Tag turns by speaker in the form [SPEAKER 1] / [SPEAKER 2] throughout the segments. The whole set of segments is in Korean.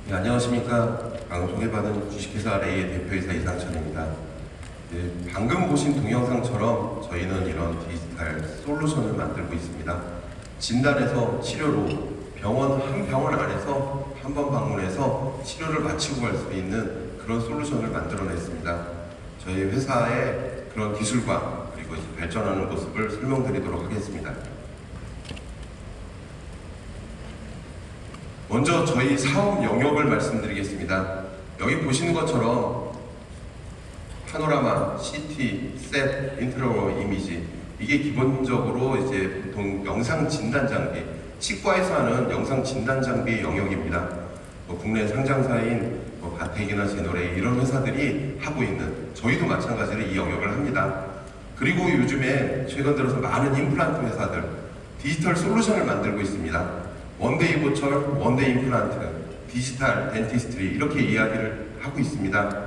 [SPEAKER 1] 네, 안녕하십니까. 방금 소개받은 주식회사 레이의 대표이사 이상천입니다. 네, 방금 보신 동영상처럼 저희는 이런 디지털 솔루션을 만들고 있습니다. 진단에서 치료로 한 병원 안에서 한 번 방문해서 치료를 마치고 갈 수 있는 그런 솔루션을 만들어냈습니다. 저희 회사의 그런 기술과 그리고 발전하는 모습을 설명드리도록 하겠습니다. 먼저 저희 사업 영역을 말씀드리겠습니다. 여기 보시는 것처럼 파노라마, CT, 셋, 인트라오럴 이미지, 이게 기본적으로 이제 보통 영상 진단 장비, 치과에서 하는 영상 진단 장비의 영역입니다. 국내 상장사인 바텍이나 제노레이 이런 회사들이 하고 있는, 저희도 마찬가지로 이 영역을 합니다. 그리고 요즘에 최근 들어서 많은 임플란트 회사들 디지털 솔루션을 만들고 있습니다. 원데이 보철, 원데이 임플란트, 디지털 덴티스트리 이렇게 이야기를 하고 있습니다.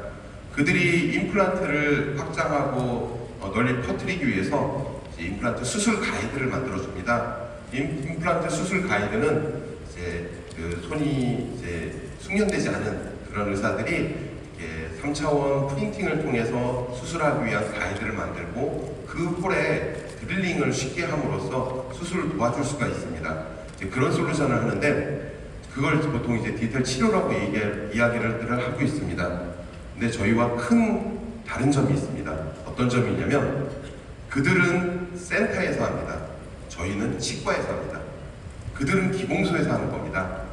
[SPEAKER 1] 그들이 임플란트를 확장하고 널리 퍼뜨리기 위해서 임플란트 수술 가이드를 만들어줍니다. 임플란트 수술 가이드는 이제 손이 이제 숙련되지 않은 그런 의사들이 3차원 프린팅을 통해서 수술하기 위한 가이드를 만들고 그 홀에 드릴링을 쉽게 함으로써 수술을 도와줄 수가 있습니다. 그런 솔루션을 하는데 그걸 보통 이제 디지털 치료라고 이야기를 하고 있습니다. 근데 저희와 큰 다른 점이 있습니다. 어떤 점이 있냐면 그들은 센터에서 합니다. 저희는 치과에서 합니다. 그들은 기공소에서 하는 겁니다.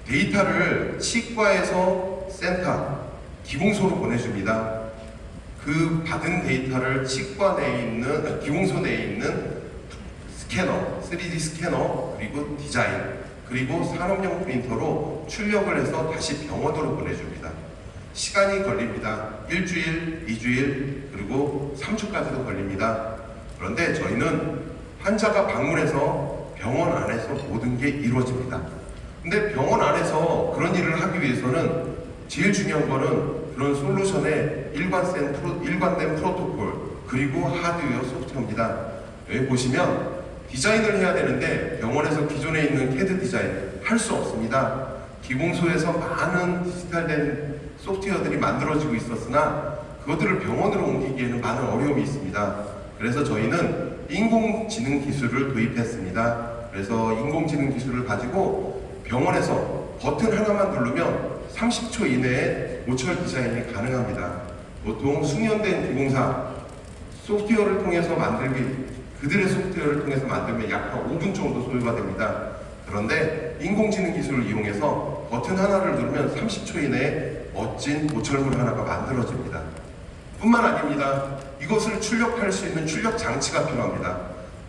[SPEAKER 1] 데이터를 치과에서 센터, 기공소로 보내줍니다. 그 받은 데이터를 치과 내에 있는, 기공소 내에 있는 스캐너, 3D 스캐너, 그리고 디자인, 그리고 산업용 프린터로 출력을 해서 다시 병원으로 보내줍니다. 시간이 걸립니다. 일주일, 2주일, 그리고 3주까지도 걸립니다. 그런데 저희는 환자가 방문해서 병원 안에서 모든 게 이루어집니다. 근데 병원 안에서 그런 일을 하기 위해서는 제일 중요한 거는 그런 솔루션의 일관된 프로토콜, 그리고 하드웨어, 소프트웨어입니다. 여기 보시면 디자인을 해야 되는데 병원에서 기존에 있는 CAD 디자인 할 수 없습니다. 기공소에서 많은 디지털된 소프트웨어들이 만들어지고 있었으나 그것들을 병원으로 옮기기에는 많은 어려움이 있습니다. 그래서 저희는 인공지능 기술을 도입했습니다. 그래서 인공지능 기술을 가지고 병원에서 버튼 하나만 누르면 30초 이내에 모철 디자인이 가능합니다. 보통 숙련된 기공사 소프트웨어를 통해서 그들의 소프트웨어를 통해서 만들면 약 한 5분 정도 소요가 됩니다. 그런데 인공지능 기술을 이용해서 버튼 하나를 누르면 30초 이내에 멋진 모철물 하나가 만들어집니다. 뿐만 아닙니다. 이것을 출력할 수 있는 출력 장치가 필요합니다.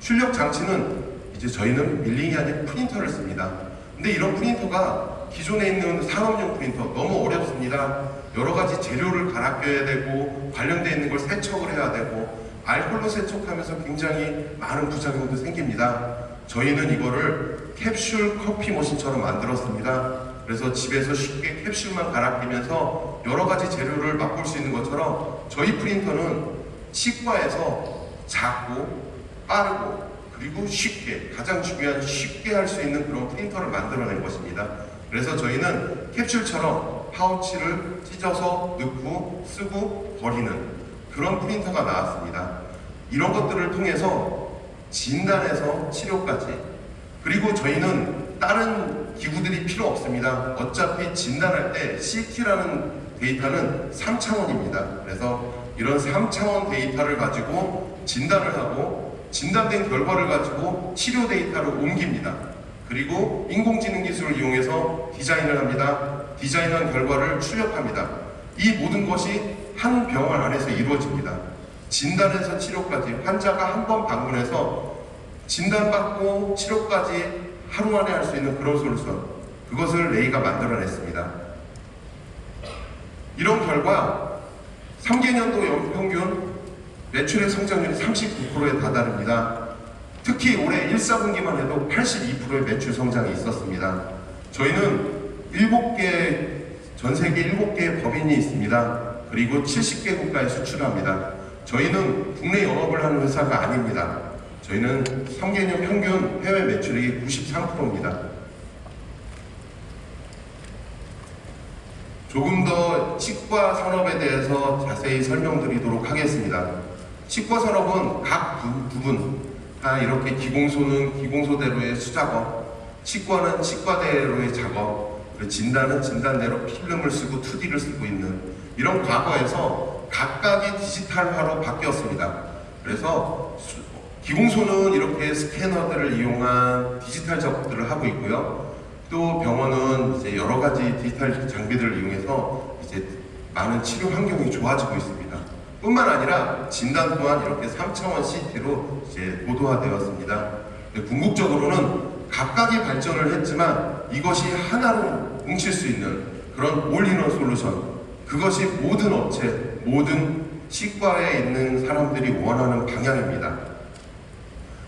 [SPEAKER 1] 출력 장치는 이제 저희는 밀링이 아닌 프린터를 씁니다. 근데 이런 프린터가 기존에 있는 산업용 프린터 너무 어렵습니다. 여러 가지 재료를 갈아 껴야 되고 관련되어 있는 걸 세척을 해야 되고 알코올로 세척하면서 굉장히 많은 부작용도 생깁니다. 저희는 이거를 캡슐 커피 머신처럼 만들었습니다. 그래서 집에서 쉽게 캡슐만 갈아 끼면서 여러 가지 재료를 맛볼 수 있는 것처럼 저희 프린터는 치과에서 작고 빠르고 그리고 가장 중요한 쉽게 할 수 있는 그런 프린터를 만들어낸 것입니다. 그래서 저희는 캡슐처럼 파우치를 찢어서 넣고 쓰고 버리는 그런 프린터가 나왔습니다. 이런 것들을 통해서 진단에서 치료까지, 그리고 저희는 다른 기구들이 필요 없습니다. 어차피 진단할 때 CT라는 데이터는 3차원입니다. 그래서 이런 3차원 데이터를 가지고 진단을 하고 진단된 결과를 가지고 치료 데이터를 옮깁니다. 그리고 인공지능 기술을 이용해서 디자인을 합니다. 디자인한 결과를 출력합니다. 이 모든 것이 한 병원 안에서 이루어집니다. 진단에서 치료까지 환자가 한 번 방문해서 진단받고 치료까지 하루 만에 할 수 있는 그런 솔루션, 그것을 레이가 만들어냈습니다. 이런 결과 3개년도 연평균 매출의 성장률이 39%에 다다릅니다. 특히 올해 1, 4분기만 해도 82%의 매출 성장이 있었습니다. 저희는 전 세계 7개의 법인이 있습니다. 그리고 70개 국가에 수출합니다. 저희는 국내 영업을 하는 회사가 아닙니다. 저희는 3개년 평균 해외 매출이 93%입니다. 조금 더 치과 산업에 대해서 자세히 설명드리도록 하겠습니다. 치과 산업은 각 부분 다 이렇게 기공소는 기공소대로의 수작업, 치과는 치과대로의 작업, 그리고 진단은 진단대로 필름을 쓰고 2D를 쓰고 있는 이런 과거에서 각각이 디지털화로 바뀌었습니다. 그래서 기공소는 이렇게 스캐너들을 이용한 디지털 작업들을 하고 있고요. 또 병원은 이제 여러 가지 디지털 장비들을 이용해서 이제 많은 치료 환경이 좋아지고 있습니다. 뿐만 아니라 진단 또한 이렇게 3차원 CT로 이제 고도화되었습니다. 궁극적으로는 각각의 발전을 했지만 이것이 하나로 뭉칠 수 있는 그런 올인원 솔루션, 그것이 모든 업체, 모든 치과에 있는 사람들이 원하는 방향입니다.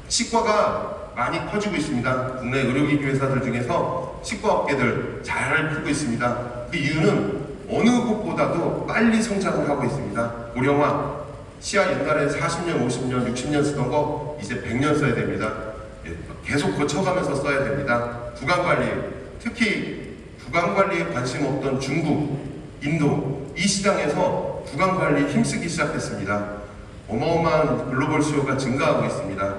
[SPEAKER 1] 치과가 많이 커지고 있습니다. 국내 의료기기 회사들 중에서 치과 업계들 잘 크고 있습니다. 그 이유는 어느 곳보다도 빨리 성장을 하고 있습니다. 고령화, 치아 옛날에 40년, 50년, 60년 쓰던 거 이제 100년 써야 됩니다. 계속 거쳐가면서 써야 됩니다. 구강관리, 특히 구강관리에 관심 없던 중국, 인도 이 시장에서 구강관리 힘쓰기 시작했습니다. 어마어마한 글로벌 수요가 증가하고 있습니다.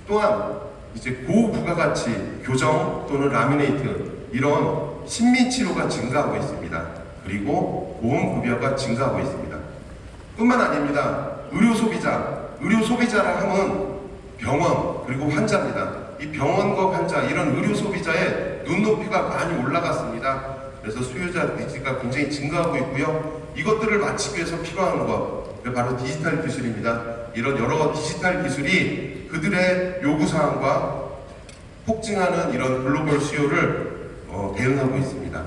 [SPEAKER 1] 또한 이제 고부가가치 교정 또는 라미네이트 이런 신미치료가 증가하고 있습니다. 그리고 보험급여가 증가하고 있습니다. 뿐만 아닙니다. 의료 소비자라 하면 병원 그리고 환자입니다. 이 병원과 환자 이런 의료 소비자의 눈높이가 많이 올라갔습니다. 그래서 수요자 니즈가 굉장히 증가하고 있고요. 이것들을 맞추기 위해서 필요한 것 바로 디지털 기술입니다. 이런 여러 디지털 기술이 그들의 요구사항과 폭증하는 이런 글로벌 수요를 대응하고 있습니다.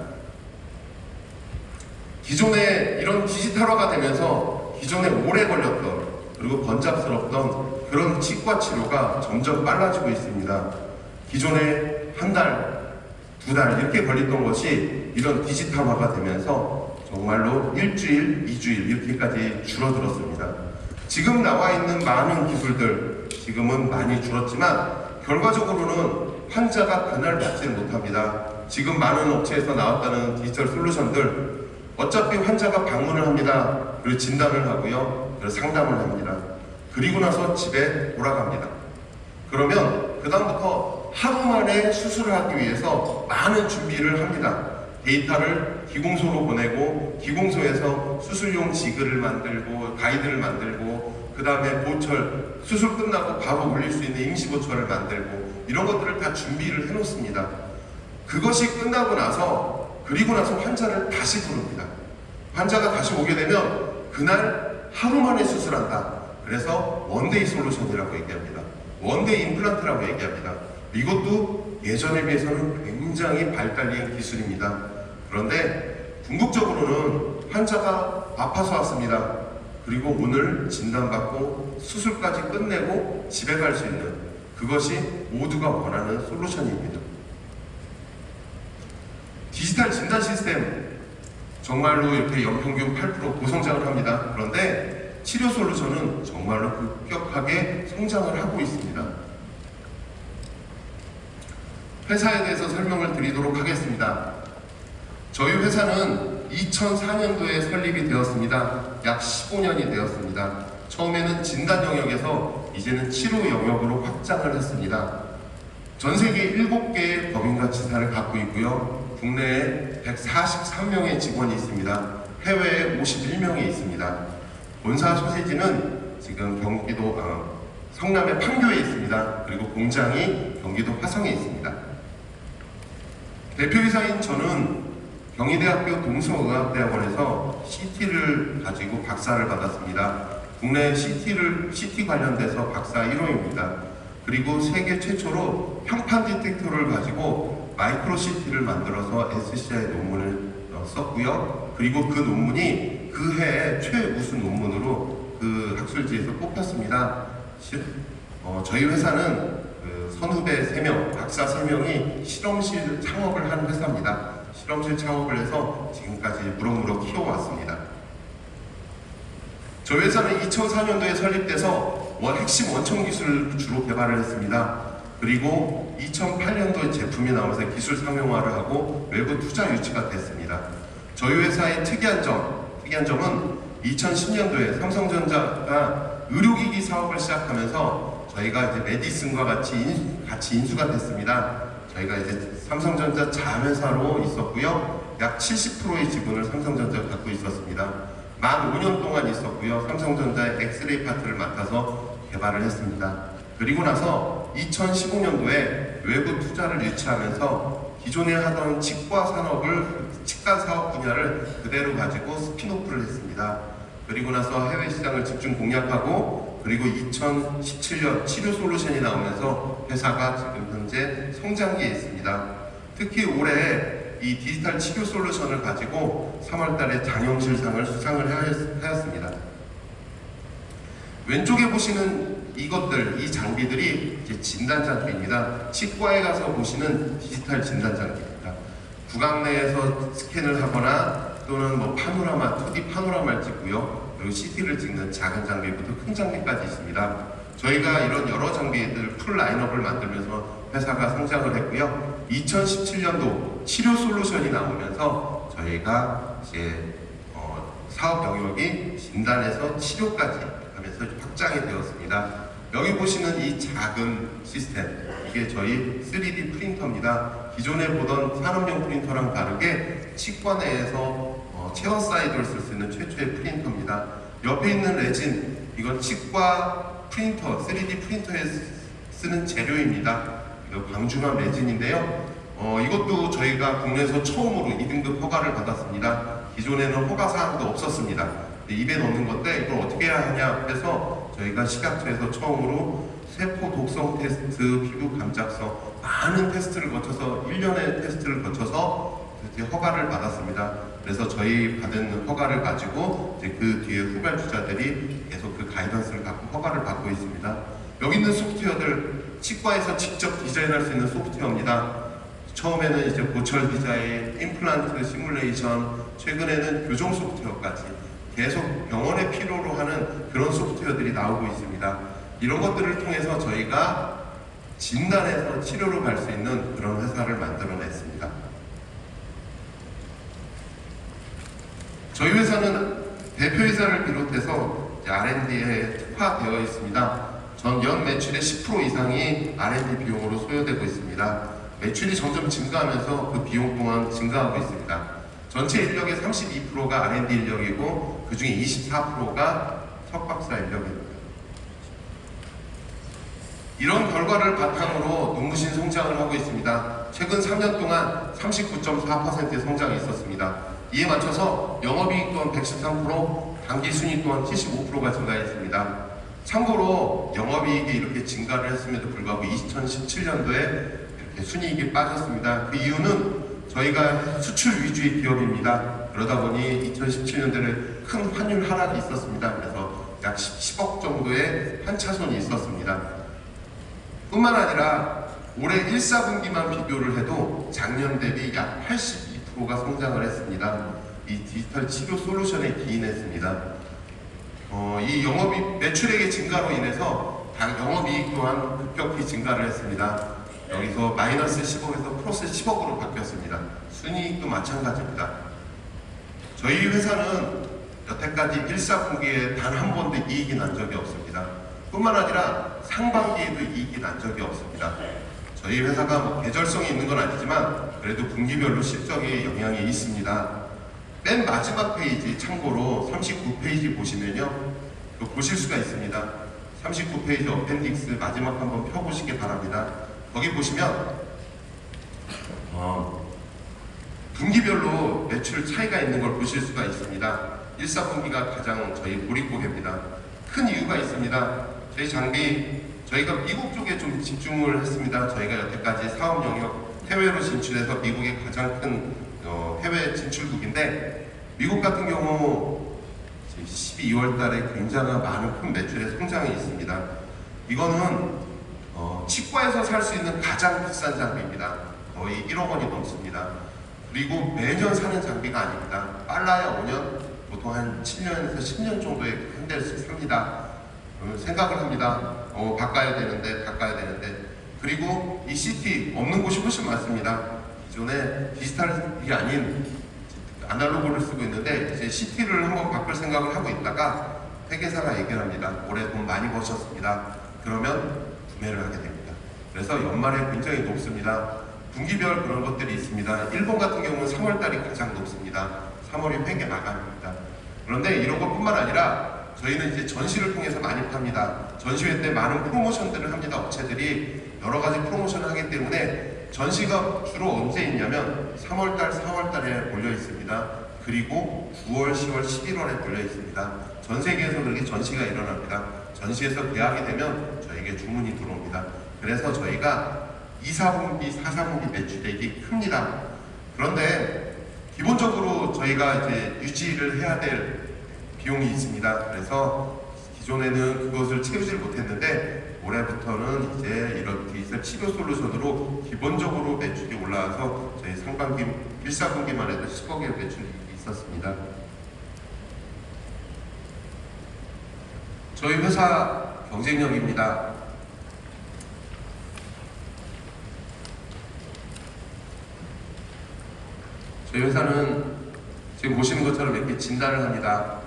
[SPEAKER 1] 기존에 이런 디지털화가 되면서 기존에 오래 걸렸던 그리고 번잡스럽던 그런 치과 치료가 점점 빨라지고 있습니다. 기존에 한 달, 2달 이렇게 걸렸던 것이 이런 디지털화가 되면서 정말로 일주일, 2주일 이렇게까지 줄어들었습니다. 지금 나와 있는 많은 기술들 지금은 많이 줄었지만 결과적으로는 환자가 그날 받지는 못합니다. 지금 많은 업체에서 나왔다는 디지털 솔루션들 어차피 환자가 방문을 합니다. 그리고 진단을 하고요. 그리고 상담을 합니다. 그리고 나서 집에 돌아갑니다. 그러면 그 다음부터 하루 만에 수술을 하기 위해서 많은 준비를 합니다. 데이터를 기공소로 보내고 기공소에서 수술용 지글을 만들고 가이드를 만들고 그 다음에 보철 수술 끝나고 바로 올릴 수 있는 임시보철을 만들고 이런 것들을 다 준비를 해놓습니다. 그것이 끝나고 나서 그리고 나서 환자를 다시 부릅니다. 환자가 다시 오게 되면 그날 하루 만에 수술한다. 그래서 원데이 솔루션이라고 얘기합니다. 원데이 임플란트라고 얘기합니다. 이것도 예전에 비해서는 굉장히 발달된 기술입니다. 그런데 궁극적으로는 환자가 아파서 왔습니다. 그리고 오늘 진단받고 수술까지 끝내고 집에 갈 수 있는 그것이 모두가 원하는 솔루션입니다. 디지털 진단 시스템 정말로 이렇게 연평균 8% 고성장을 합니다. 그런데 치료 솔루션은 정말로 급격하게 성장을 하고 있습니다. 회사에 대해서 설명을 드리도록 하겠습니다. 저희 회사는 2004년도에 설립이 되었습니다. 약 15년이 되었습니다. 처음에는 진단 영역에서 이제는 치료 영역으로 확장을 했습니다. 전 세계 7개의 법인과 지사를 갖고 있고요. 국내에 143명의 직원이 있습니다. 해외에 51명이 있습니다. 본사 소재지는 지금 경기도 성남의 판교에 있습니다. 그리고 공장이 경기도 화성에 있습니다. 대표이사인 저는 경희대학교 동서의학대학원에서 CT를 가지고 박사를 받았습니다. 국내 CT 관련돼서 박사 1호입니다. 그리고 세계 최초로 평판 디텍터를 가지고 마이크로 CT를 만들어서 SCI 논문을 썼고요. 그리고 그 논문이 그 해의 최우수 논문으로 그 학술지에서 뽑혔습니다. 저희 회사는 선후배 3명, 박사 3명이 실험실 창업을 한 회사입니다. 실험실 창업을 해서 지금까지 무럭무럭 키워왔습니다. 저희 회사는 2004년도에 설립돼서 핵심 원천 기술을 주로 개발을 했습니다. 그리고 2008년도에 제품이 나오면서 기술 상용화를 하고 외부 투자 유치가 됐습니다. 저희 회사의 특이한 점은 2010년도에 삼성전자가 의료기기 사업을 시작하면서 저희가 이제 메디슨과 같이 인수가 됐습니다. 저희가 이제 삼성전자 자회사로 있었고요. 약 70%의 지분을 삼성전자가 갖고 있었습니다. 만 5년 동안 있었고요. 삼성전자의 엑스레이 파트를 맡아서 개발을 했습니다. 그리고 나서 2015년도에 외부 투자를 유치하면서 기존에 하던 치과 사업 분야를 그대로 가지고 스핀오프를 했습니다. 그리고 나서 해외 시장을 집중 공략하고, 그리고 2017년 치료 솔루션이 나오면서 회사가 지금 현재 성장기에 있습니다. 특히 올해 이 디지털 치료 솔루션을 가지고 3월달에 장영실상을 수상을 하였습니다. 왼쪽에 보시는 이 장비들이 이제 진단 장비입니다. 치과에 가서 보시는 디지털 진단 장비입니다. 구강 내에서 스캔을 하거나 또는 뭐 파노라마, 2D 파노라마를 찍고요. 그리고 CT를 찍는 작은 장비부터 큰 장비까지 있습니다. 저희가 이런 여러 장비들 풀 라인업을 만들면서 회사가 성장을 했고요. 2017년도 치료 솔루션이 나오면서 저희가 이제 사업 영역이 진단에서 치료까지 하면서 확장이 되었습니다. 여기 보시는 이 작은 시스템, 이게 저희 3D 프린터입니다. 기존에 보던 산업용 프린터랑 다르게 치과 내에서 체어 사이드를 쓸 수 있는 최초의 프린터입니다. 옆에 있는 레진, 이건 치과 프린터, 3D 프린터에 쓰는 재료입니다. 이거 방중암 레진인데요. 이것도 저희가 국내에서 처음으로 2등급 허가를 받았습니다. 기존에는 허가 사항도 없었습니다. 입에 넣는 건데 이걸 어떻게 해야 하냐 해서 저희가 식약처에서 처음으로 세포 독성 테스트, 피부 감작성 많은 테스트를 거쳐서 1년의 테스트를 거쳐서 이제 허가를 받았습니다. 그래서 저희 받은 허가를 가지고 이제 그 뒤에 후발주자들이 계속 그 가이던스를 갖고 허가를 받고 있습니다. 여기 있는 소프트웨어들 치과에서 직접 디자인할 수 있는 소프트웨어입니다. 처음에는 이제 보철 디자인, 임플란트 시뮬레이션, 최근에는 교정 소프트웨어까지 계속 병원의 필요로 하는 그런 소프트웨어들이 나오고 있습니다. 이런 것들을 통해서 저희가 진단에서 치료로 갈 수 있는 그런 회사를 만들어냈습니다. 저희 회사는 대표이사를 비롯해서 R&D에 특화되어 있습니다. 전 연 매출의 10% 이상이 R&D 비용으로 소요되고 있습니다. 매출이 점점 증가하면서 그 비용 또한 증가하고 있습니다. 전체 인력의 32%가 R&D 인력이고 그 중에 24%가 석박사 인력입니다. 이런 결과를 바탕으로 눈부신 성장을 하고 있습니다. 최근 3년 동안 39.4%의 성장이 있었습니다. 이에 맞춰서 영업이익 또한 113%, 당기순이익 또한 75%가 증가했습니다. 참고로 영업이익이 이렇게 증가를 했음에도 불구하고 2017년도에 이렇게 순이익이 빠졌습니다. 그 이유는 저희가 수출 위주의 기업입니다. 그러다 보니 2017년도에 큰 환율 하락이 있었습니다. 그래서 약 10억 정도의 환차손이 있었습니다. 뿐만 아니라 올해 1사분기만 비교를 해도 작년 대비 약 82%가 성장을 했습니다. 이 디지털 치료 솔루션에 기인했습니다. 이 영업이익 매출액의 증가로 인해서 영업이익 또한 급격히 증가를 했습니다. 여기서 마이너스 10억에서 플러스 10억으로 바뀌었습니다. 순이익도 마찬가지입니다. 저희 회사는 여태까지 1사분기에 단 한 번도 이익이 난 적이 없습니다. 뿐만 아니라 상반기에도 이익이 난 적이 없습니다. 저희 회사가 뭐 계절성이 있는 건 아니지만 그래도 분기별로 실적에 영향이 있습니다. 맨 마지막 페이지, 참고로 39페이지 보시면요, 보실 수가 있습니다. 39페이지 어펜딕스 마지막 한번 펴보시기 바랍니다. 거기 보시면 분기별로 매출 차이가 있는 걸 보실 수가 있습니다. 1사분기가 가장 저희 보릿고개입니다. 큰 이유가 있습니다. 저희 장비, 저희가 미국 쪽에 좀 집중을 했습니다. 저희가 여태까지 사업 영역 해외로 진출해서 미국의 가장 큰 해외 진출국인데, 미국 같은 경우 12월 달에 굉장히 많은 큰 매출의 성장이 있습니다. 이거는 치과에서 살 수 있는 가장 비싼 장비입니다. 거의 1억 원이 넘습니다. 그리고 매년 사는 장비가 아닙니다. 빨라야 5년, 보통 한 7년에서 10년 정도에 한 대씩 삽니다. 생각을 합니다. 바꿔야 되는데. 그리고 이 CT 없는 곳이 훨씬 많습니다. 기존에 디지털이 아닌 아날로그를 쓰고 있는데 이제 CT를 한번 바꿀 생각을 하고 있다가 회계사가 얘기를 합니다. 올해 돈 많이 버셨습니다. 그러면 구매를 하게 됩니다. 그래서 연말에 굉장히 높습니다. 분기별 그런 것들이 있습니다. 일본 같은 경우는 3월달이 가장 높습니다. 3월이 회계 마감입니다. 그런데 이런 것뿐만 아니라 저희는 이제 전시를 통해서 많이 팝니다. 전시회 때 많은 프로모션들을 합니다. 업체들이 여러 가지 프로모션을 하기 때문에 전시가 주로 언제 있냐면 3월달, 4월달에 몰려 있습니다. 그리고 9월, 10월, 11월에 몰려 있습니다. 전 세계에서 그렇게 전시가 일어납니다. 전시에서 계약이 되면 저에게 주문이 들어옵니다. 그래서 저희가 2, 4분기, 4, 4분기 매출액이 큽니다. 그런데 기본적으로 저희가 이제 유지를 해야 될 비용이 있습니다. 그래서 기존에는 그것을 채우질 못했는데 올해부터는 이제 이런 디지털 치료 솔루션으로 기본적으로 매출이 올라와서 저희 상반기 1, 4분기만 해도 10억의 매출이 있었습니다. 저희 회사 경쟁력입니다. 저희 회사는 지금 보시는 것처럼 이렇게 진단을 합니다.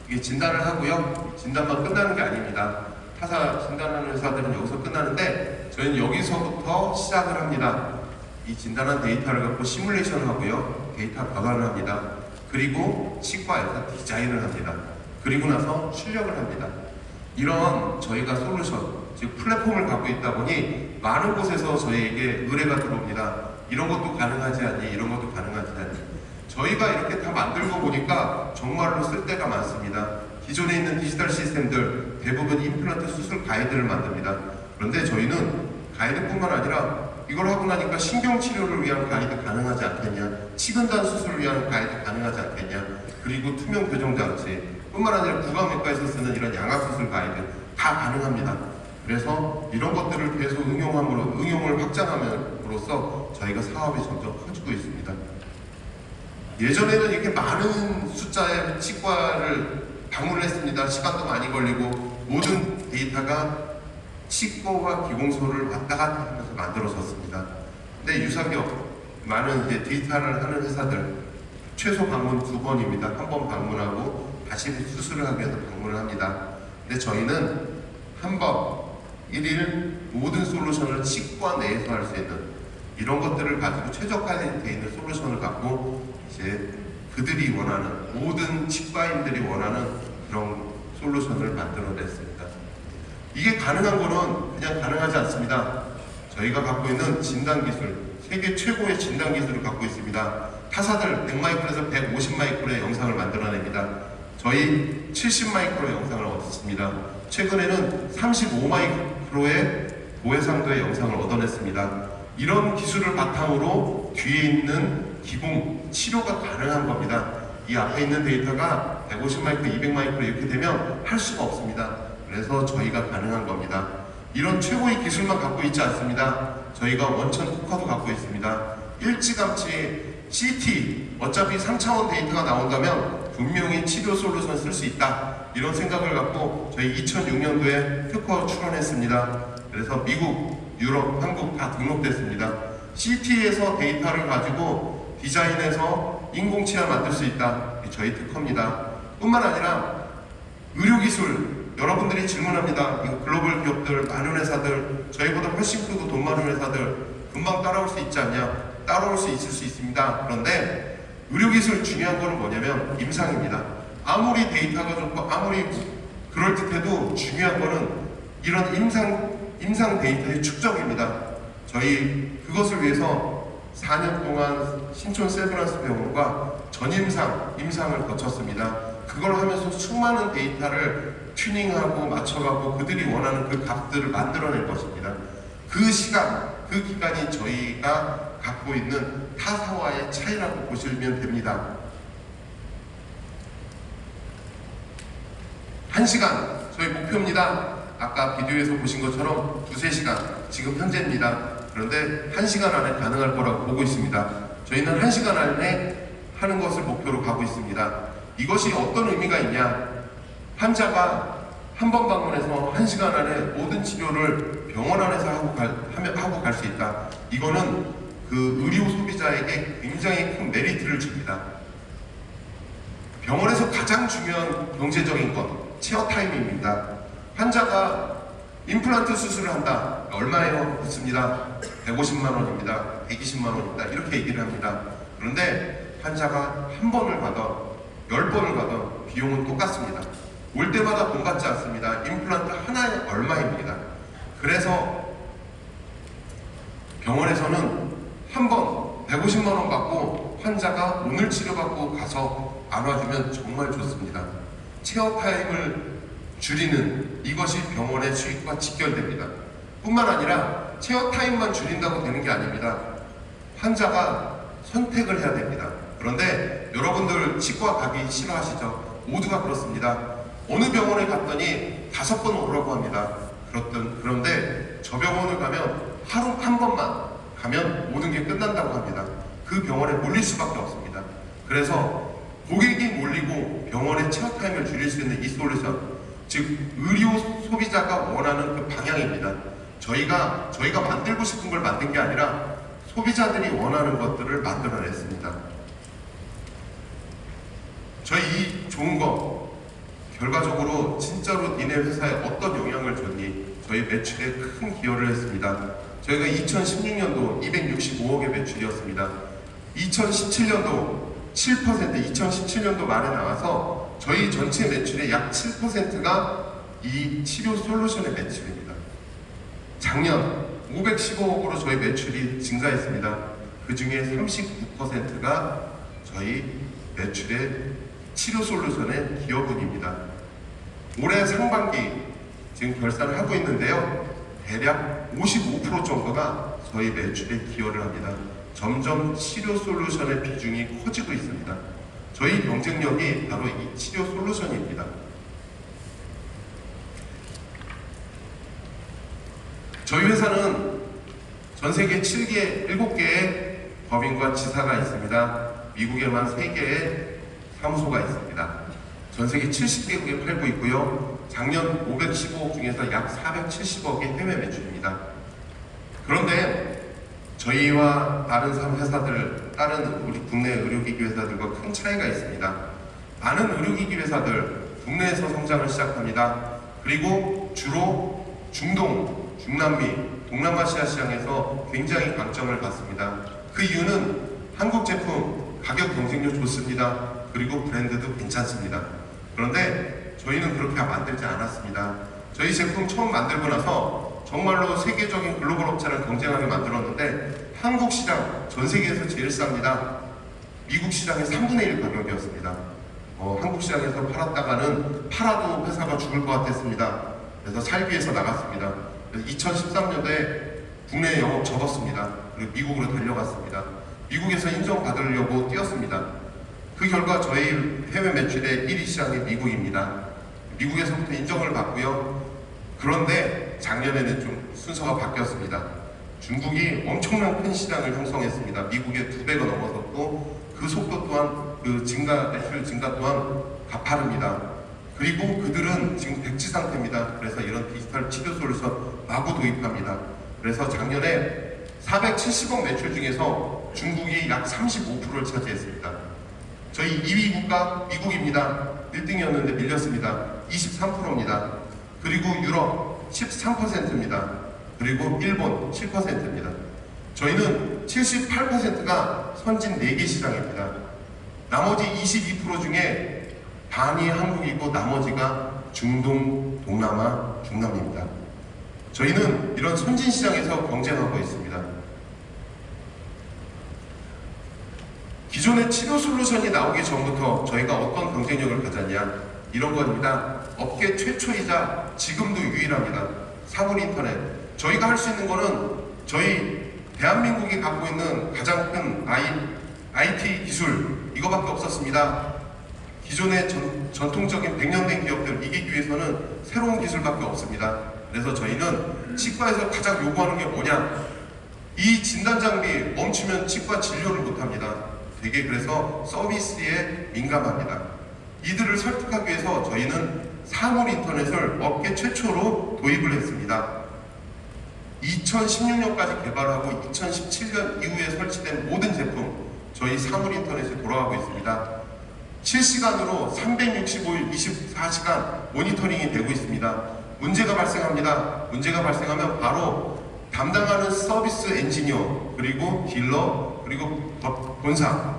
[SPEAKER 1] 이게 진단을 하고요. 진단만 끝나는 게 아닙니다. 타사 진단하는 회사들은 여기서 끝나는데 저희는 여기서부터 시작을 합니다. 이 진단한 데이터를 갖고 시뮬레이션을 하고요. 데이터 변환을 합니다. 그리고 치과에서 디자인을 합니다. 그리고 나서 출력을 합니다. 이런 저희가 솔루션, 즉 플랫폼을 갖고 있다 보니 많은 곳에서 저희에게 의뢰가 들어옵니다. 이런 것도 가능하지 않니? 이런 것도 가능하지 않니? 저희가 이렇게 다 만들고 보니까 정말로 쓸 데가 많습니다. 기존에 있는 디지털 시스템들 대부분 임플란트 수술 가이드를 만듭니다. 그런데 저희는 가이드뿐만 아니라 이걸 하고 나니까 신경치료를 위한 가이드 가능하지 않겠냐, 치근단 수술을 위한 가이드 가능하지 않겠냐, 그리고 투명 교정장치 뿐만 아니라 구강외과에서 쓰는 이런 양압수술 가이드 다 가능합니다. 그래서 이런 것들을 계속 응용을 확장함으로써 저희가 사업이 점점 커지고 있습니다. 예전에는 이렇게 많은 숫자의 치과를 방문을 했습니다. 시간도 많이 걸리고 모든 데이터가 치과와 기공소를 왔다 갔다 하면서 만들어졌습니다. 근데 유사기업 많은 이제 데이터를 하는 회사들 최소 방문 2번입니다. 한 번 방문하고 다시 수술을 하기 위해서 방문을 합니다. 근데 저희는 한 번 1일 모든 솔루션을 치과 내에서 할 수 있는 이런 것들을 가지고 최적화되어 있는 솔루션을 갖고 이제 그들이 원하는 모든 치과인들이 원하는 그런 솔루션을 만들어냈습니다. 이게 가능한 거는 그냥 가능하지 않습니다. 저희가 갖고 있는 진단 기술, 세계 최고의 진단 기술을 갖고 있습니다. 타사들 100마이크로에서 150마이크로의 영상을 만들어냅니다. 저희 70마이크로의 영상을 얻었습니다. 최근에는 35마이크로의 고해상도의 영상을 얻어냈습니다. 이런 기술을 바탕으로 뒤에 있는 기공 치료가 가능한 겁니다. 이 앞에 있는 데이터가 150마이크로, 200마이크로 이렇게 되면 할 수가 없습니다. 그래서 저희가 가능한 겁니다. 이런 최고의 기술만 갖고 있지 않습니다. 저희가 원천 특화도 갖고 있습니다. 일찌감치 CT, 어차피 3차원 데이터가 나온다면 분명히 치료 솔루션 쓸 수 있다. 이런 생각을 갖고 저희 2006년도에 특허 출원했습니다. 그래서 미국, 유럽, 한국 다 등록됐습니다. CT에서 데이터를 가지고 디자인해서 인공치아 만들 수 있다. 저희 특허입니다. 뿐만 아니라 의료기술, 여러분들이 질문합니다. 이거 글로벌 기업들, 많은 회사들, 저희보다 훨씬 크고 돈 많은 회사들 금방 따라올 수 있지 않냐? 따라올 수 있을 수 있습니다. 그런데 의료기술 중요한 거는 뭐냐면 임상입니다. 아무리 데이터가 좋고 아무리 그럴듯해도 중요한 거는 이런 임상 데이터의 축적입니다. 저희 그것을 위해서 4년 동안 신촌 세브란스 병원과 임상을 거쳤습니다. 그걸 하면서 수많은 데이터를 튜닝하고 맞춰가고 그들이 원하는 그 값들을 만들어낼 것입니다. 그 시간, 그 기간이 저희가 갖고 있는 타사와의 차이라고 보시면 됩니다. 1시간, 저희 목표입니다. 아까 비디오에서 보신 것처럼 2-3시간, 지금 현재입니다. 그런데 1시간 안에 가능할 거라고 보고 있습니다. 저희는 1시간 안에 하는 것을 목표로 가고 있습니다. 이것이 어떤 의미가 있냐? 환자가 한 번 방문해서 1시간 안에 모든 치료를 병원 안에서 하고 갈 수 있다. 이거는 그 의료 소비자에게 굉장히 큰 메리트를 줍니다. 병원에서 가장 중요한 경제적인 것, 체어 타임입니다. 환자가 임플란트 수술을 한다. 얼마예요? 묻습니다. 150만 원입니다. 120만 원입니다. 이렇게 얘기를 합니다. 그런데 환자가 한 번을 가든 10번을 가든 비용은 똑같습니다. 올 때마다 돈 받지 않습니다. 임플란트 하나에 얼마입니다. 그래서 병원에서는 한 번 150만 원 받고 환자가 오늘 치료받고 가서 안 와주면 정말 좋습니다. 체어 타임을 줄이는 이것이 병원의 수익과 직결됩니다. 뿐만 아니라 체어 타임만 줄인다고 되는 게 아닙니다. 환자가 선택을 해야 됩니다. 그런데 여러분들 치과 가기 싫어하시죠? 모두가 그렇습니다. 어느 병원에 갔더니 5번 오라고 합니다. 그런데 저 병원을 가면 하루 한 번만 가면 모든 게 끝난다고 합니다. 그 병원에 몰릴 수밖에 없습니다. 그래서 고객이 몰리고 병원의 체어 타임을 줄일 수 있는 이 솔루션, 즉 의료 소비자가 원하는 그 방향입니다. 저희가 만들고 싶은 걸 만든 게 아니라 소비자들이 원하는 것들을 만들어냈습니다. 저희 이 좋은 거 결과적으로 진짜로 니네 회사에 어떤 영향을 줬니? 저희 매출에 큰 기여를 했습니다. 저희가 2016년도 265억의 매출이었습니다. 2017년도 7%, 2017년도 말에 나와서 저희 전체 매출의 약 7%가 이 치료 솔루션의 매출입니다. 작년 515억으로 저희 매출이 증가했습니다. 그 중에 39%가 저희 매출의 치료 솔루션의 기여분입니다. 올해 상반기 지금 결산을 하고 있는데요. 대략 55% 정도가 저희 매출에 기여를 합니다. 점점 치료 솔루션의 비중이 커지고 있습니다. 저희 경쟁력이 바로 이 치료 솔루션입니다. 저희 회사는 전 세계 7개의 법인과 지사가 있습니다. 미국에만 3개의 사무소가 있습니다. 전 세계 70개국에 팔고 있고요. 작년 515억 중에서 약 470억의 해외 매출입니다. 그런데 저희와 다른 회사들, 다른 우리 국내 의료기기 회사들과 큰 차이가 있습니다. 많은 의료기기 회사들 국내에서 성장을 시작합니다. 그리고 주로 중동, 중남미, 동남아시아 시장에서 굉장히 강점을 받습니다. 그 이유는 한국 제품 가격 경쟁력 좋습니다. 그리고 브랜드도 괜찮습니다. 그런데 저희는 그렇게 만들지 않았습니다. 저희 제품 처음 만들고 나서 정말로 세계적인 글로벌 업체랑 경쟁하게 만들었는데 한국 시장 전 세계에서 제일 쌉니다. 미국 시장의 3분의 1 가격이었습니다. 한국 시장에서 팔아도 회사가 죽을 것 같았습니다. 그래서 살기 위해서 나갔습니다. 그래서 2013년도에 국내 영업 접었습니다. 그리고 미국으로 달려갔습니다. 미국에서 인정받으려고 뛰었습니다. 그 결과 저희 해외 매출의 1위 시장이 미국입니다. 미국에서부터 인정을 받고요. 그런데 작년에는 좀 순서가 바뀌었습니다. 중국이 엄청난 큰 시장을 형성했습니다. 미국의 2배가 넘어섰고 그 속도 또한 매출 증가 또한 가파릅니다. 그리고 그들은 지금 백지 상태입니다. 그래서 이런 디지털 치료 솔루션 마구 도입합니다. 그래서 작년에 470억 매출 중에서 중국이 약 35%를 차지했습니다. 저희 2위 국가 미국입니다. 1등이었는데 밀렸습니다. 23%입니다. 그리고 유럽 13%입니다. 그리고 일본 7%입니다. 저희는 78%가 선진 4개 시장입니다. 나머지 22% 중에 반이 한국이고 나머지가 중동, 동남아, 중남입니다. 저희는 이런 선진 시장에서 경쟁하고 있습니다. 기존의 치료 솔루션이 나오기 전부터 저희가 어떤 경쟁력을 가졌냐, 이런 겁니다. 업계 최초이자 지금도 유일합니다. 사물인터넷. 저희가 할 수 있는 거는 저희 대한민국이 갖고 있는 가장 큰 IT 기술 이거밖에 없었습니다. 기존의 전통적인 100년 된 기업들 이기기 위해서는 새로운 기술밖에 없습니다. 그래서 저희는 치과에서 가장 요구하는 게 뭐냐, 이 진단장비 멈추면 치과 진료를 못합니다. 되게 그래서 서비스에 민감합니다. 이들을 설득하기 위해서 저희는 사물인터넷을 업계 최초로 도입을 했습니다. 2016년까지 개발하고 2017년 이후에 설치된 모든 제품 저희 사물인터넷에 돌아가고 있습니다. 실시간으로 365일 24시간 모니터링이 되고 있습니다. 문제가 발생합니다. 문제가 발생하면 바로 담당하는 서비스 엔지니어, 그리고 딜러, 그리고 본사,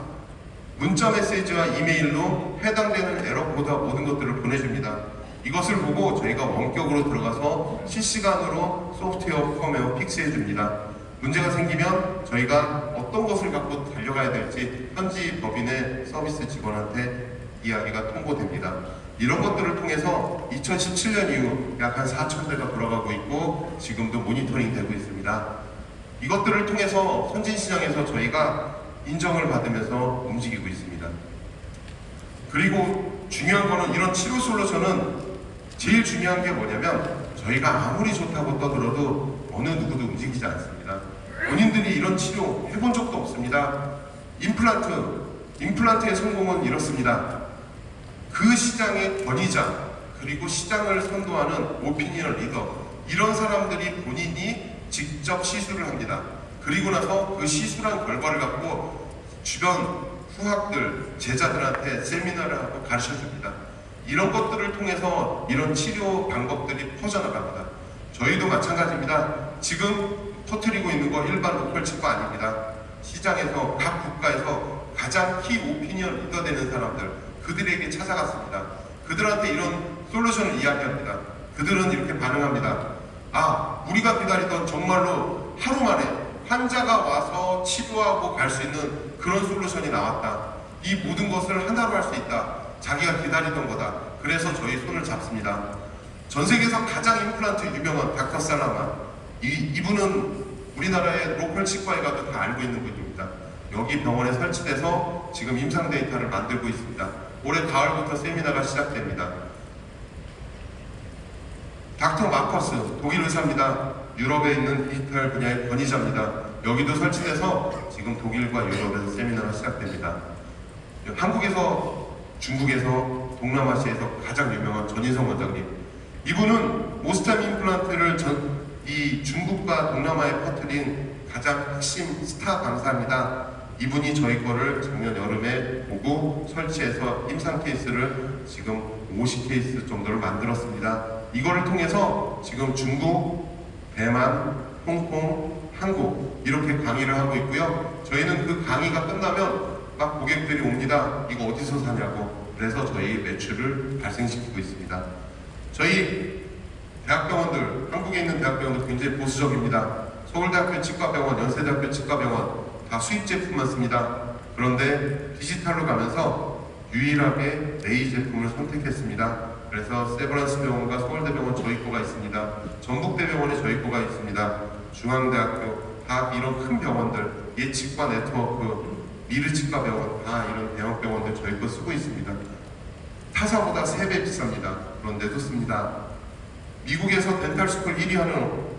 [SPEAKER 1] 문자 메시지와 이메일로 해당되는 에러 코드와 모든 것들을 보내줍니다. 이것을 보고 저희가 원격으로 들어가서 실시간으로 소프트웨어, 펌웨어 픽스해 줍니다. 문제가 생기면 저희가 어떤 것을 갖고 달려가야 될지 현지 법인의 서비스 직원한테 이야기가 통보됩니다. 이런 것들을 통해서 2017년 이후 약 한 4,000대가 돌아가고 있고 지금도 모니터링 되고 있습니다. 이것들을 통해서 선진시장에서 저희가 인정을 받으면서 움직이고 있습니다. 그리고 중요한 거는 이런 치료 솔루션은 제일 중요한 게 뭐냐면 저희가 아무리 좋다고 떠들어도 어느 누구도 움직이지 않습니다. 본인들이 이런 치료 해본 적도 없습니다. 임플란트의 성공은 이렇습니다. 그 시장의 권위자, 그리고 시장을 선도하는 오피니언 리더, 이런 사람들이 본인이 직접 시술을 합니다. 그리고 나서 그 시술한 결과를 갖고 주변 후학들, 제자들한테 세미나를 하고 가르쳐줍니다. 이런 것들을 통해서 이런 치료 방법들이 퍼져나갑니다. 저희도 마찬가지입니다. 지금 퍼뜨리고 있는 거 일반 로컬 치과 아닙니다. 시장에서 각 국가에서 가장 키 오피니언 리더 되는 사람들, 그들에게 찾아갔습니다. 그들한테 이런 솔루션을 이야기합니다. 그들은 이렇게 반응합니다. 아, 우리가 기다리던 정말로 하루 만에 환자가 와서 치료하고 갈 수 있는 그런 솔루션이 나왔다. 이 모든 것을 하나로 할 수 있다. 자기가 기다리던 거다. 그래서 저희 손을 잡습니다. 전 세계에서 가장 임플란트 유명한 닥터 살라마. 이분은 우리나라의 로컬 치과에 가도 다 알고 있는 분입니다. 여기 병원에 설치돼서 지금 임상 데이터를 만들고 있습니다. 올해 가을부터 세미나가 시작됩니다. 닥터 마커스, 독일 의사입니다. 유럽에 있는 디지털 분야의 권위자입니다. 여기도 설치돼서 지금 독일과 유럽에서 세미나가 시작됩니다. 한국에서, 중국에서, 동남아시아에서 가장 유명한 전인성 원장님. 이분은 오스템 임플란트를 이 중국과 동남아에 퍼뜨린 가장 핵심 스타 강사입니다. 이분이 저희 거를 작년 여름에 보고 설치해서 임상 케이스를 지금 50케이스 정도를 만들었습니다. 이거를 통해서 지금 중국, 대만, 홍콩, 한국 이렇게 강의를 하고 있고요. 저희는 그 강의가 끝나면 막 고객들이 옵니다. 이거 어디서 사냐고. 그래서 저희 매출을 발생시키고 있습니다. 저희 대학병원들, 한국에 있는 대학병원들 굉장히 보수적입니다. 서울대학교 치과병원, 연세대학교 치과병원 다 수입 제품만 씁니다. 그런데 디지털로 가면서 유일하게 레이 제품을 선택했습니다. 그래서 세브란스 병원과 서울대병원 저희 거가 있습니다. 전북대병원에 저희 거가 있습니다. 중앙대학교 다 이런 큰 병원들, 예치과 네트워크, 미르치과병원 다 이런 대형 병원들 저희 거 쓰고 있습니다. 타사보다 3배 비쌉니다. 그런데도 씁니다. 미국에서 덴탈스쿨 1위 하는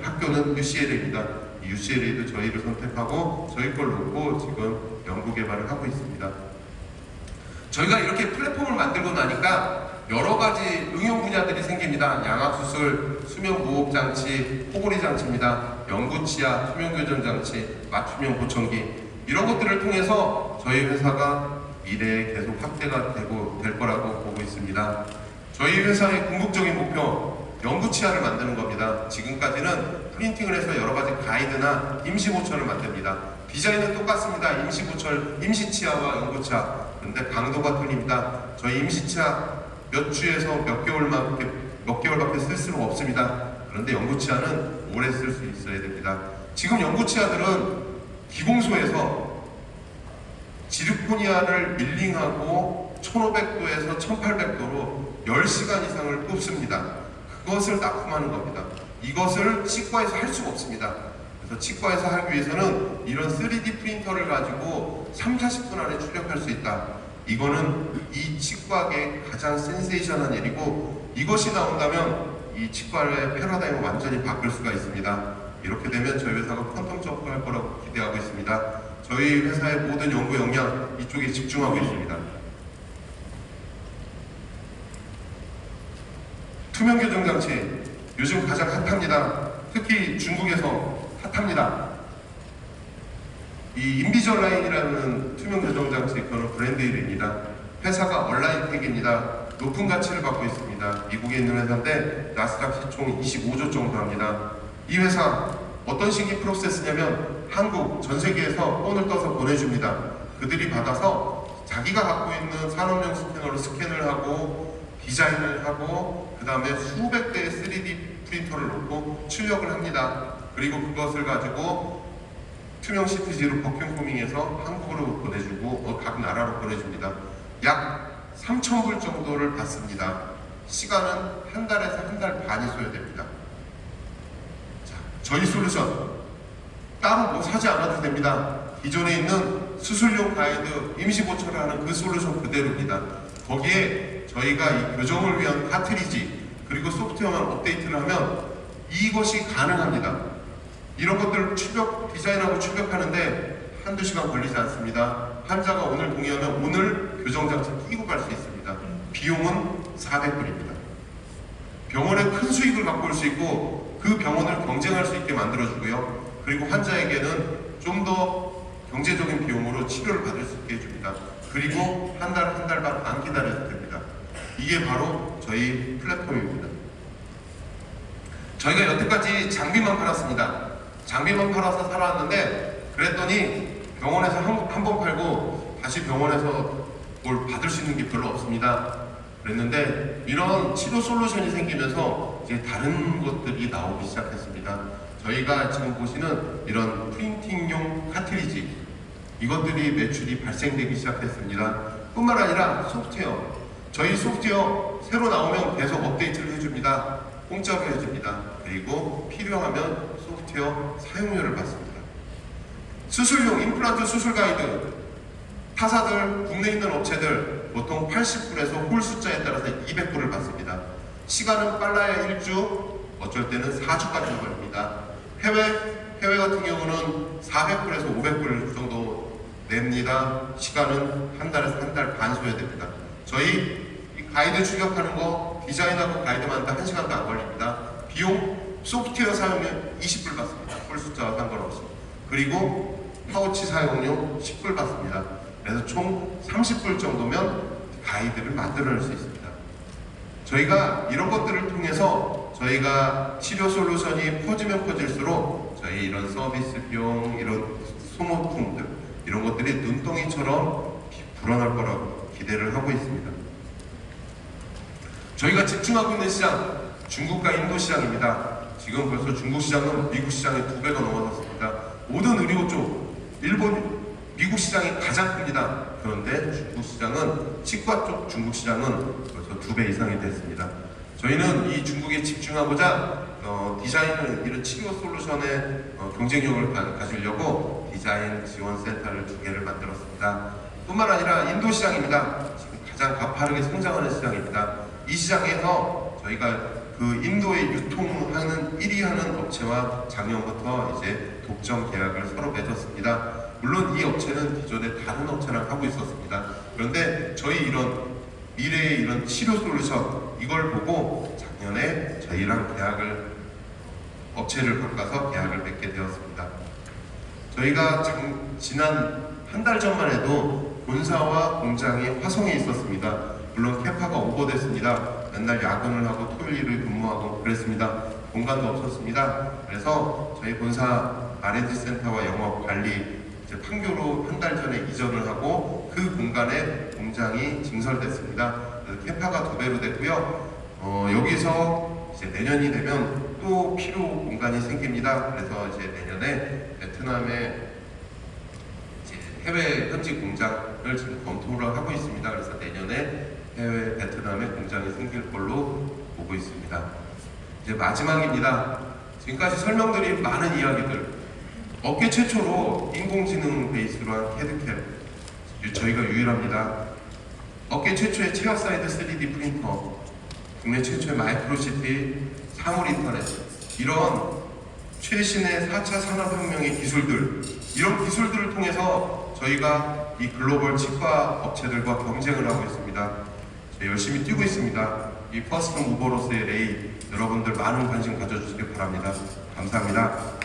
[SPEAKER 1] 학교는 UCLA입니다. UCLA도 저희를 선택하고 저희 걸 놓고 지금 연구 개발을 하고 있습니다. 저희가 이렇게 플랫폼을 만들고 나니까 여러 가지 응용 분야들이 생깁니다. 양악수술, 수면무호흡장치, 코골이장치입니다. 연구치아, 수면교정장치, 맞춤형 보청기 이런 것들을 통해서 저희 회사가 미래에 계속 확대가 될 거라고 보고 있습니다. 저희 회사의 궁극적인 목표, 연구치아를 만드는 겁니다. 지금까지는 프린팅을 해서 여러 가지 가이드나 임시보철을 만듭니다. 디자인은 똑같습니다. 임시보철, 임시치아와 연구치아. 그런데 강도가 틀립니다. 저희 임시치아 몇 주에서 몇 개월밖에 쓸 수가 없습니다. 그런데 연구치아는 오래 쓸 수 있어야 됩니다. 지금 연구치아들은 기공소에서 지르코니아를 밀링하고 1500도에서 1800도로 10시간 이상을 뽑습니다. 그것을 납품하는 겁니다. 이것을 치과에서 할 수가 없습니다. 그래서 치과에서 하기 위해서는 이런 3D 프린터를 가지고 30-40분 안에 출력할 수 있다. 이거는 이 치과의 가장 센세이션한 일이고 이것이 나온다면 이 치과의 패러다임을 완전히 바꿀 수가 있습니다. 이렇게 되면 저희 회사가 퀀텀 점프할 거라고 기대하고 있습니다. 저희 회사의 모든 연구 역량 이쪽에 집중하고 있습니다. 투명교정장치 요즘 가장 핫합니다. 특히 중국에서 핫합니다. 이 인비저라인이라는 투명 교정 장치, 그거는 브랜드 이름입니다. 회사가 얼라인텍입니다. 높은 가치를 갖고 있습니다. 미국에 있는 회사인데 나스닥 시총 25조 정도 합니다. 이 회사 어떤 식의 프로세스냐면 한국, 전 세계에서 본을 떠서 보내줍니다. 그들이 받아서 자기가 갖고 있는 산업용 스캐너로 스캔을 하고 디자인을 하고 그 다음에 수백 대의 3D 프린터를 놓고 출력을 합니다. 그리고 그것을 가지고 투명 CTG로 버큐포밍해서 한국으로 보내주고 각 나라로 보내줍니다. 약 3,000불 정도를 받습니다. 시간은 한 달에서 한 달 반이 소요됩니다. 자, 저희 솔루션 따로 뭐 사지 않아도 됩니다. 기존에 있는 수술용 가이드 임시 보철을 하는 그 솔루션 그대로입니다. 거기에 저희가 이 교정을 위한 카트리지 그리고 소프트웨어만 업데이트를 하면 이것이 가능합니다. 이런 것들을 디자인하고 출력하는데 한두 시간 걸리지 않습니다. 환자가 오늘 동의하면 오늘 교정장치 끼고 갈 수 있습니다. 비용은 400불입니다. 병원에 큰 수익을 갖고 올 수 있고 그 병원을 경쟁할 수 있게 만들어주고요. 그리고 환자에게는 좀 더 경제적인 비용으로 치료를 받을 수 있게 해줍니다. 그리고 한 달, 한 달 반 안 기다려도 됩니다. 이게 바로 저희 플랫폼입니다. 저희가 여태까지 장비만 팔았습니다. 장비만 팔아서 살아왔는데 그랬더니 병원에서 한 번 팔고 다시 병원에서 뭘 받을 수 있는 게 별로 없습니다. 그랬는데 이런 치료 솔루션이 생기면서 이제 다른 것들이 나오기 시작했습니다. 저희가 지금 보시는 이런 프린팅용 카트리지 이것들이 매출이 발생되기 시작했습니다. 뿐만 아니라 소프트웨어 저희 소프트웨어 새로 나오면 계속 업데이트를 해줍니다. 공짜로 해줍니다. 그리고 필요하면 소프트웨어 사용료를 받습니다. 수술용 임플란트 수술 가이드 타사들 국내에 있는 업체들 보통 80불에서 홀 숫자에 따라서 200불을 받습니다. 시간은 빨라야 1주 어쩔 때는 4주까지 걸립니다. 해외 같은 경우는 400불에서 500불 정도 냅니다. 시간은 한 달에서 한 달 반 소요됩니다. 저희 가이드 출력하는 거 디자인하고 가이드 만드는데 1시간도 안 걸립니다. 비용 소프트웨어 사용료 20불 받습니다. 홀 숫자와 상관없이. 그리고 파우치 사용료 10불 받습니다. 그래서 총 30불 정도면 가이드를 만들어낼 수 있습니다. 저희가 이런 것들을 통해서 저희가 치료 솔루션이 퍼지면 퍼질수록 저희 이런 서비스 비용, 이런 소모품들 이런 것들이 눈덩이처럼 불어날 거라고 기대를 하고 있습니다. 저희가 집중하고 있는 시장 중국과 인도 시장입니다. 지금 벌써 중국 시장은 미국 시장의 2배가 넘어섰습니다. 모든 의료 쪽 미국 시장이 가장 큽니다. 그런데 중국 시장은 치과 쪽 중국 시장은 벌써 2배 이상이 됐습니다. 저희는 이 중국에 집중하고자 디자인을 이런 치료 솔루션의 경쟁력을 가지려고 디자인 지원 센터를 2개를 만들었습니다. 뿐만 아니라 인도 시장입니다. 지금 가장 가파르게 성장하는 시장입니다. 이 시장에서 저희가 그 인도에 유통하는 1위 하는 업체와 작년부터 이제 독점 계약을 서로 맺었습니다. 물론 이 업체는 기존에 다른 업체랑 하고 있었습니다. 그런데 저희 이런 미래의 이런 치료 솔루션 이걸 보고 작년에 저희랑 업체를 바꿔서 계약을 맺게 되었습니다. 저희가 지난 한 달 전만 해도 본사와 공장이 화성에 있었습니다. 물론 캐파가 오버됐습니다. 맨날 야근을 하고 토요일을 근무하고 그랬습니다. 공간도 없었습니다. 그래서 저희 본사 R&D 센터와 영업 관리 이제 판교로 한 달 전에 이전을 하고 그 공간에 공장이 증설됐습니다. 그래서 캐파가 2배로 됐고요. 여기서 이제 내년이 되면 또 필요 공간이 생깁니다. 그래서 이제 내년에 베트남에 이제 해외 현지 공장을 지금 검토를 하고 있습니다. 그래서 내년에 해외 베트남에 공장이 생길 걸로 보고 있습니다. 이제 마지막입니다. 지금까지 설명드린 많은 이야기들 업계 최초로 인공지능 베이스로 한 캐드캡 저희가 유일합니다. 업계 최초의 체어사이드 3D 프린터 국내 최초의 마이크로CP 사물 인터넷 이런 최신의 4차 산업혁명의 기술들 이런 기술들을 통해서 저희가 이 글로벌 치과 업체들과 경쟁을 하고 있습니다. 열심히 뛰고 있습니다. 이 퍼스트 무버로서의 레이 여러분들 많은 관심 가져주시길 바랍니다. 감사합니다.